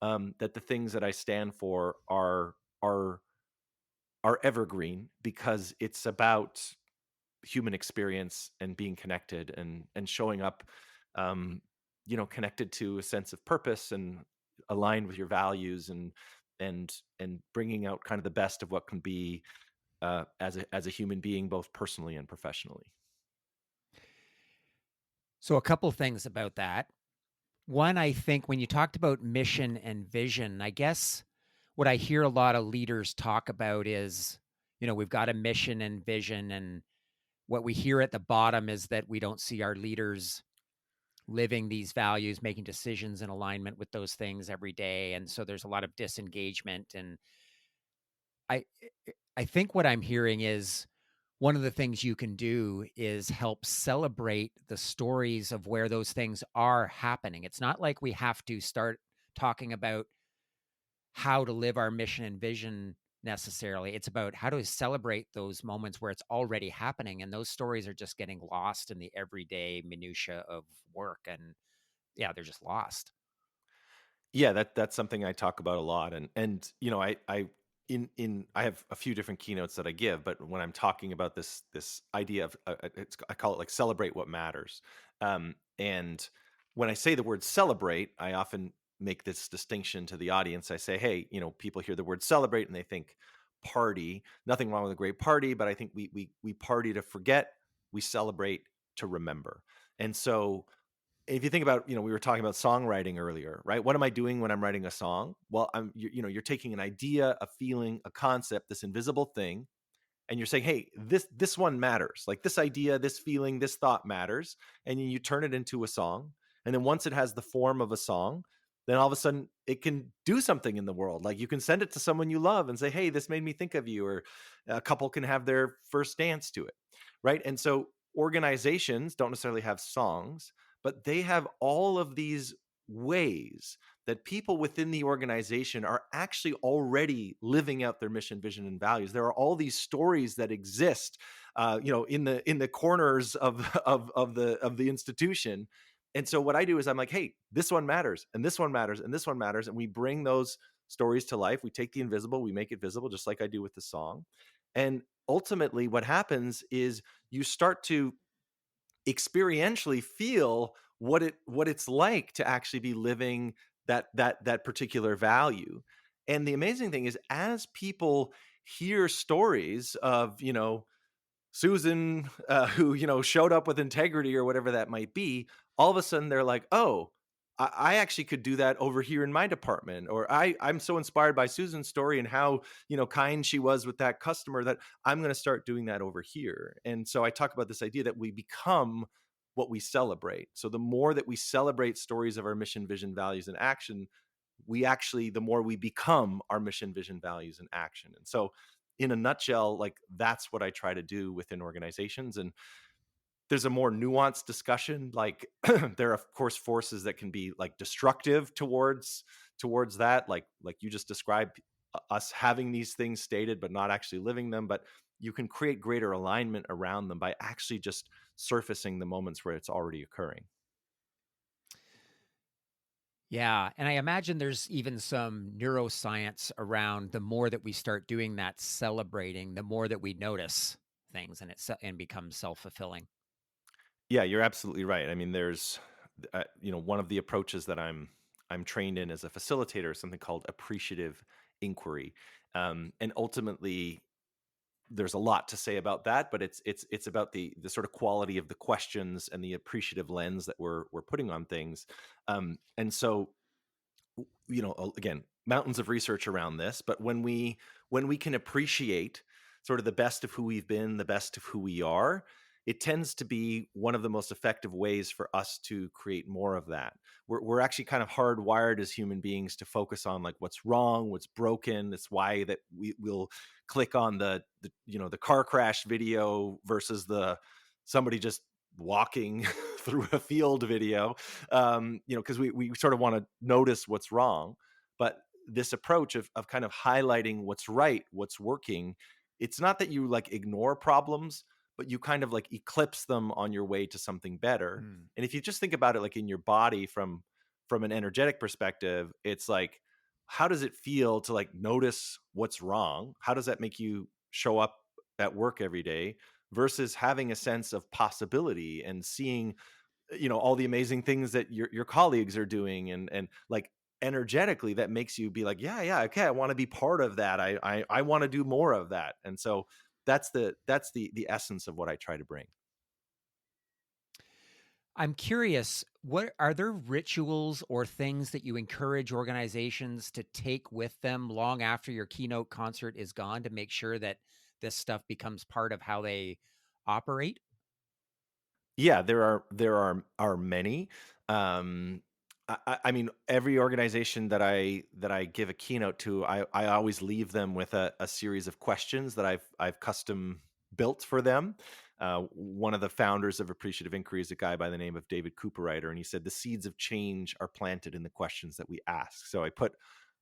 that the things that I stand for are evergreen, because it's about human experience and being connected, and showing up, um, connected to a sense of purpose and aligned with your values, and bringing out kind of the best of what can be, as a human being, both personally and professionally. So, a couple things about that. One, I think when you talked about mission and vision, I guess what I hear a lot of leaders talk about is, we've got a mission and vision. And what we hear at the bottom is that we don't see our leaders living these values, making decisions in alignment with those things every day. And so there's a lot of disengagement. And I, I think what I'm hearing is one of the things you can do is help celebrate the stories of where those things are happening. It's not like we have to start talking about how to live our mission and vision necessarily. It's about how to celebrate those moments where it's already happening. And those stories are just getting lost in the everyday minutia of work. And yeah, they're just lost. Yeah, that's something I talk about a lot, and I have a few different keynotes that I give, but when I'm talking about this idea of, I call it like celebrate what matters. And when I say the word celebrate, I often make this distinction to the audience. I say, hey, people hear the word celebrate and they think party. Nothing wrong with a great party, but I think we party to forget, we celebrate to remember. And so if you think about, we were talking about songwriting earlier, right? What am I doing when I'm writing a song? Well, you're taking an idea, a feeling, a concept, this invisible thing, and you're saying, hey, this one matters. Like this idea, this feeling, this thought matters, and then you turn it into a song. And then once it has the form of a song, then all of a sudden it can do something in the world. Like you can send it to someone you love and say, hey, this made me think of you, or a couple can have their first dance to it, right? And so organizations don't necessarily have songs, but they have all of these ways that people within the organization are actually already living out their mission, vision, and values. There are all these stories that exist, in the corners of the institution. And so what I do is I'm like, hey, this one matters, and this one matters, and this one matters, and we bring those stories to life. We take the invisible, we make it visible, just like I do with the song. And ultimately, what happens is you start to experientially feel what it's like to actually be living that particular value. And the amazing thing is, as people hear stories of, Susan, who showed up with integrity or whatever that might be, all of a sudden they're like, oh, I actually could do that over here in my department, or I'm so inspired by Susan's story and how kind she was with that customer, that I'm going to start doing that over here. And so I talk about this idea that we become what we celebrate. So the more that we celebrate stories of our mission, vision, values, and action, we actually, the more we become our mission, vision, values, and action. And so, in a nutshell, like that's what I try to do within organizations. And there's a more nuanced discussion. Like there are of course forces that can be like destructive towards that, like you just described, us having these things stated but not actually living them. But you can create greater alignment around them by actually just surfacing the moments where it's already occurring. Yeah, and I imagine there's even some neuroscience around the more that we start doing that celebrating, the more that we notice things and and becomes self-fulfilling. Yeah, you're absolutely right. I mean, there's, one of the approaches that I'm trained in as a facilitator is something called appreciative inquiry, and ultimately, there's a lot to say about that, but it's about the sort of quality of the questions and the appreciative lens that we're putting on things, and so again, mountains of research around this. But when we can appreciate sort of the best of who we've been, the best of who we are, it tends to be one of the most effective ways for us to create more of that. We're actually kind of hardwired as human beings to focus on like what's wrong, what's broken. It's why that we will click on the car crash video versus the somebody just walking through a field video, because we sort of want to notice what's wrong. But this approach of kind of highlighting what's right, what's working, it's not that you like ignore problems, but you kind of like eclipse them on your way to something better. Mm. And if you just think about it like in your body from an energetic perspective, it's like, how does it feel to like notice what's wrong? How does that make you show up at work every day versus having a sense of possibility and seeing all the amazing things that your colleagues are doing, and like energetically that makes you be like, yeah, okay, I want to be part of that. I want to do more of that. And so that's the essence of what I try to bring. I'm curious, what are there rituals or things that you encourage organizations to take with them long after your keynote concert is gone to make sure that this stuff becomes part of how they operate? Yeah, there are many. Um, I mean, every organization that I give a keynote to, I always leave them with a series of questions that I've custom built for them. One of the founders of Appreciative Inquiry is a guy by the name of David Cooperrider, and he said the seeds of change are planted in the questions that we ask. So I put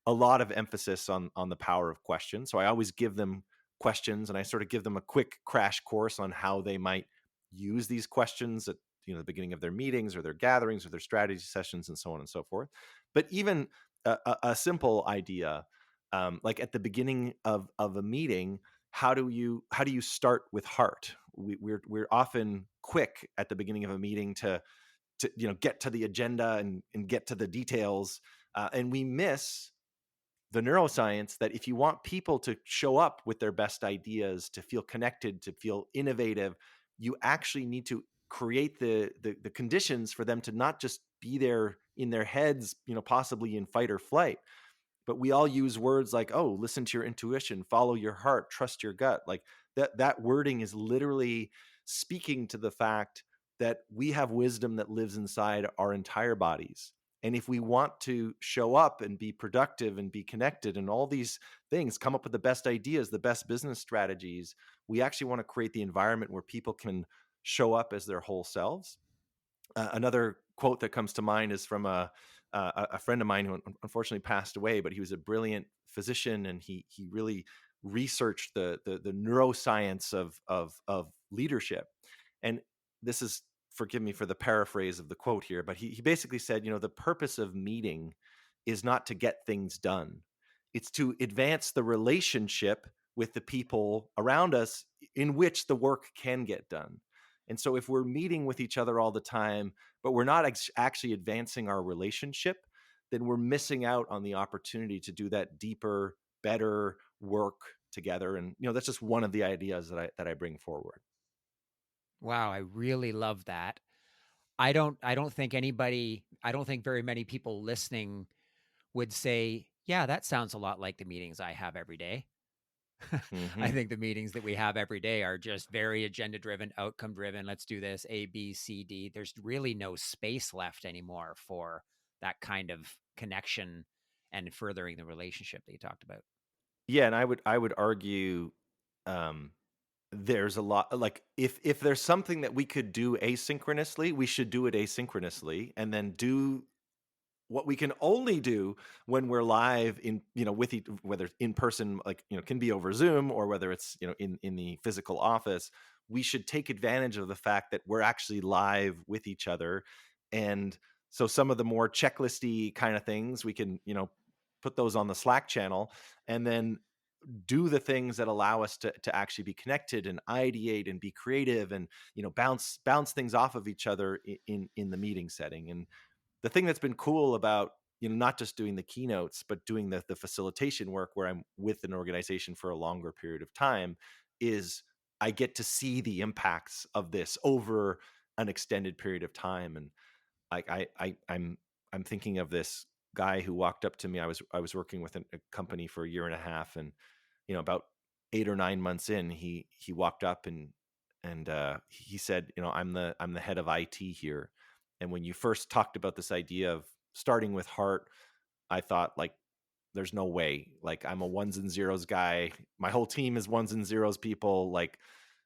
a lot of emphasis on the power of questions. So I always give them questions, and I sort of give them a quick crash course on how they might use these questions at the beginning of their meetings or their gatherings or their strategy sessions and so on and so forth. But even a simple idea, like at the beginning of a meeting, how do you start with heart? We're often quick at the beginning of a meeting to get to the agenda and get to the details, and we miss the neuroscience that if you want people to show up with their best ideas, to feel connected, to feel innovative, you actually need to create the conditions for them to not just be there in their heads, possibly in fight or flight. But we all use words like, oh, listen to your intuition, follow your heart, trust your gut. Like that wording is literally speaking to the fact that we have wisdom that lives inside our entire bodies. And if we want to show up and be productive and be connected and all these things, come up with the best ideas, the best business strategies, we actually want to create the environment where people can show up as their whole selves. Another quote that comes to mind is from a friend of mine who unfortunately passed away, but he was a brilliant physician, and he really researched the neuroscience of leadership. And this is, forgive me for the paraphrase of the quote here, but he basically said, the purpose of meeting is not to get things done; it's to advance the relationship with the people around us in which the work can get done. And so if we're meeting with each other all the time, but we're not actually advancing our relationship, then we're missing out on the opportunity to do that deeper, better work together. And that's just one of the ideas that I bring forward. Wow, I really love that. I don't think very many people listening would say, "Yeah, that sounds a lot like the meetings I have every day." I Mhm. think the meetings that we have every day are just very agenda driven, outcome driven. Let's do this A, B, C, D. There's really no space left anymore for that kind of connection and furthering the relationship that you talked about. Yeah, and I would argue, um, there's a lot like, if there's something that we could do asynchronously, we should do it asynchronously, and then do what we can only do when we're live in, with whether it's in person, like, can be over Zoom, or whether it's, in the physical office. We should take advantage of the fact that we're actually live with each other. And so some of the more checklisty kind of things, we can, put those on the Slack channel, and then do the things that allow us to actually be connected and ideate and be creative, and bounce things off of each other in the meeting setting. And the thing that's been cool about, not just doing the keynotes, but doing the facilitation work where I'm with an organization for a longer period of time, is I get to see the impacts of this over an extended period of time. And like I'm thinking of this guy who walked up to me. I was working with a company for a year and a half, and about 8 or 9 months in, he walked up, and he said, I'm the head of IT here. And when you first talked about this idea of starting with heart, I thought, like, there's no way. Like, I'm a ones and zeros guy. My whole team is ones and zeros people. Like,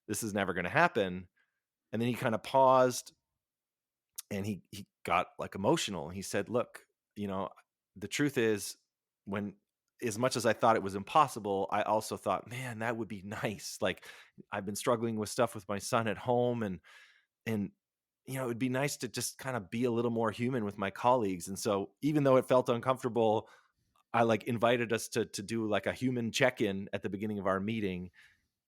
this is never going to happen. And then he kind of paused, and he got like emotional. He said, "Look, you know, the truth is, when as much as I thought it was impossible, I also thought, man, that would be nice. Like, I've been struggling with stuff with my son at home, and it'd be nice to just kind of be a little more human with my colleagues." And so, even though it felt uncomfortable, I like invited us to do like a human check-in at the beginning of our meeting,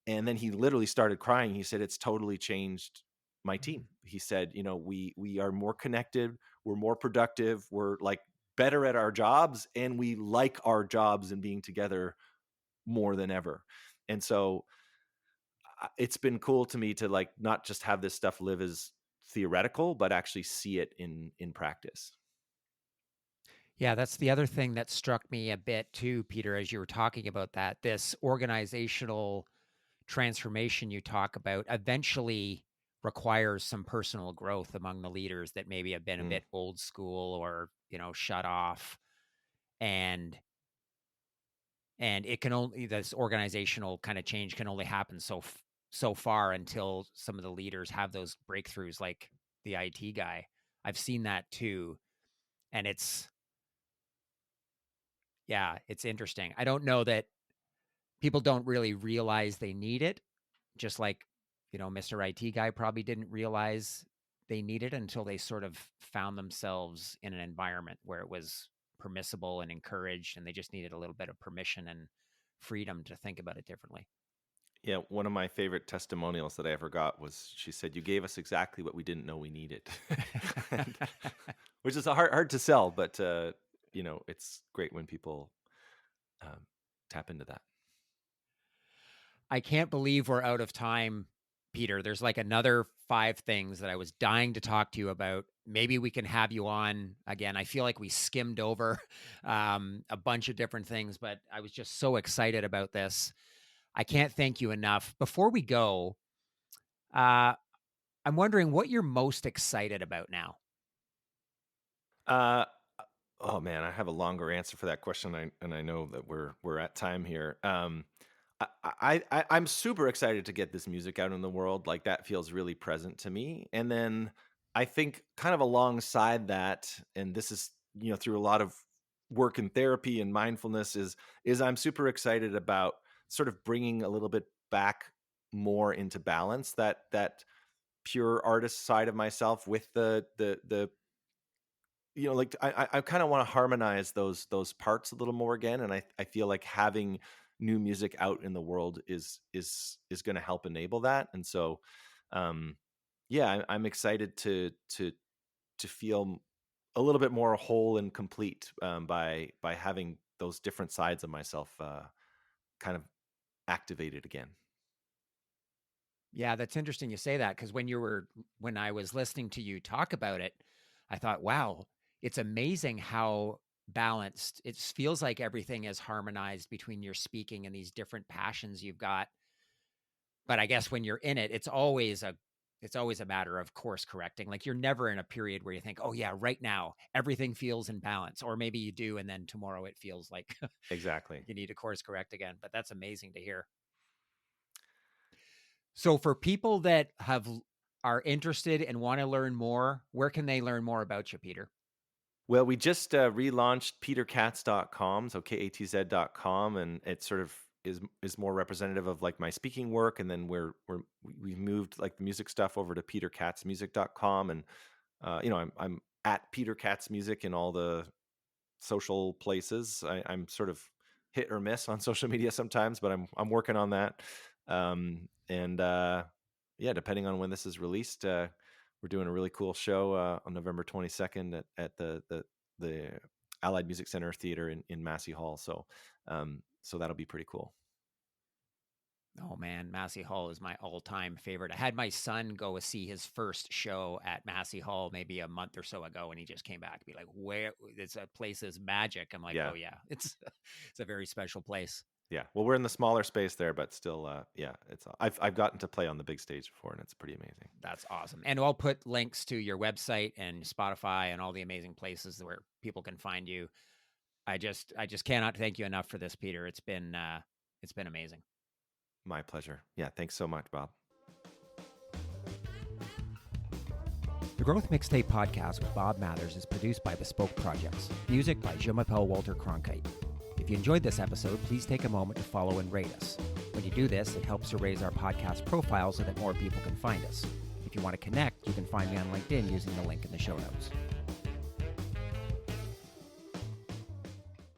and then he literally started crying. He said, "It's totally changed my team." He said, "We are more connected, we're more productive, we're like better at our jobs, and we like our jobs and being together more than ever." And so, it's been cool to me to like not just have this stuff live as theoretical, but actually see it in practice. Yeah, that's the other thing that struck me a bit too, Peter, as you were talking about that. This organizational transformation you talk about eventually requires some personal growth among the leaders that maybe have been a Mm. bit old school or, shut off. And it can only this organizational kind of change can only happen so far until some of the leaders have those breakthroughs like the IT guy. I've seen that too. And it's interesting. I don't know that people don't really realize they need it, just like, Mr. IT guy probably didn't realize they needed it until they sort of found themselves in an environment where it was permissible and encouraged, and they just needed a little bit of permission and freedom to think about it differently. Yeah, one of my favorite testimonials that I ever got was, she said, "You gave us exactly what we didn't know we needed," and which is a hard to sell, but it's great when people um, tap into that. I can't believe we're out of time, Peter. There's like another 5 things that I was dying to talk to you about. Maybe we can have you on again. I feel like we skimmed over a bunch of different things, but I was just so excited about this. I can't thank you enough. Before we go, uh, I'm wondering what you're most excited about now. Uh, oh man, I have a longer answer for that question, and I know that we're at time here. I'm super excited to get this music out in the world. Like, that feels really present to me. And then I think, kind of alongside that, and this is, through a lot of work in therapy and mindfulness, is I'm super excited about sort of bringing a little bit back more into balance, that pure artist side of myself with the like, I kind of want to harmonize those parts a little more again. And I feel like having new music out in the world is going to help enable that. And so, um yeah, I'm excited to feel a little bit more whole and complete, by having those different sides of myself kind of activated again. Yeah, that's interesting you say that because when I was listening to you talk about it, I thought, wow, it's amazing how balanced. It feels like everything is harmonized between your speaking and these different passions you've got. But I guess when you're in it, it's always a matter of course correcting. Like you're never in a period where you think, oh yeah, right now everything feels in balance. Or maybe you do, and then tomorrow it feels like Exactly. you need to course correct again. But that's amazing to hear. So for people that are interested and want to learn more, where can they learn more about you, Peter? Well, we just relaunched peterkatz.com, so katz.com, and it sort of is more representative of like my speaking work. And then we've moved like the music stuff over to peterkatzmusic.com, and I'm at Peter Katz Music in all the social places. I'm sort of hit or miss on social media sometimes, but I'm working on that. And yeah, depending on when this is released, we're doing a really cool show on November 22nd at the Allied Music Center Theater in Massey Hall. So that'll be pretty cool. Oh man, Massey Hall is my all-time favorite. I had my son go see his first show at Massey Hall maybe a month or so ago, and he just came back to be like, "Where this place is magic." I'm like, Yeah. "Oh yeah, it's it's a very special place." Yeah. Well, we're in the smaller space there, but still, yeah, I've gotten to play on the big stage before, and it's pretty amazing. That's awesome. And I'll put links to your website and Spotify and all the amazing places where people can find you. I just cannot thank you enough for this, Peter. It's been amazing. My pleasure. Yeah. Thanks so much, Bob. The Growth Mixtape podcast with Bob Mathers is produced by Bespoke Projects. Music by Jean-Michel Walter Cronkite. If you enjoyed this episode, please take a moment to follow and rate us. When you do this, it helps to raise our podcast profile so that more people can find us. If you want to connect, you can find me on LinkedIn using the link in the show notes.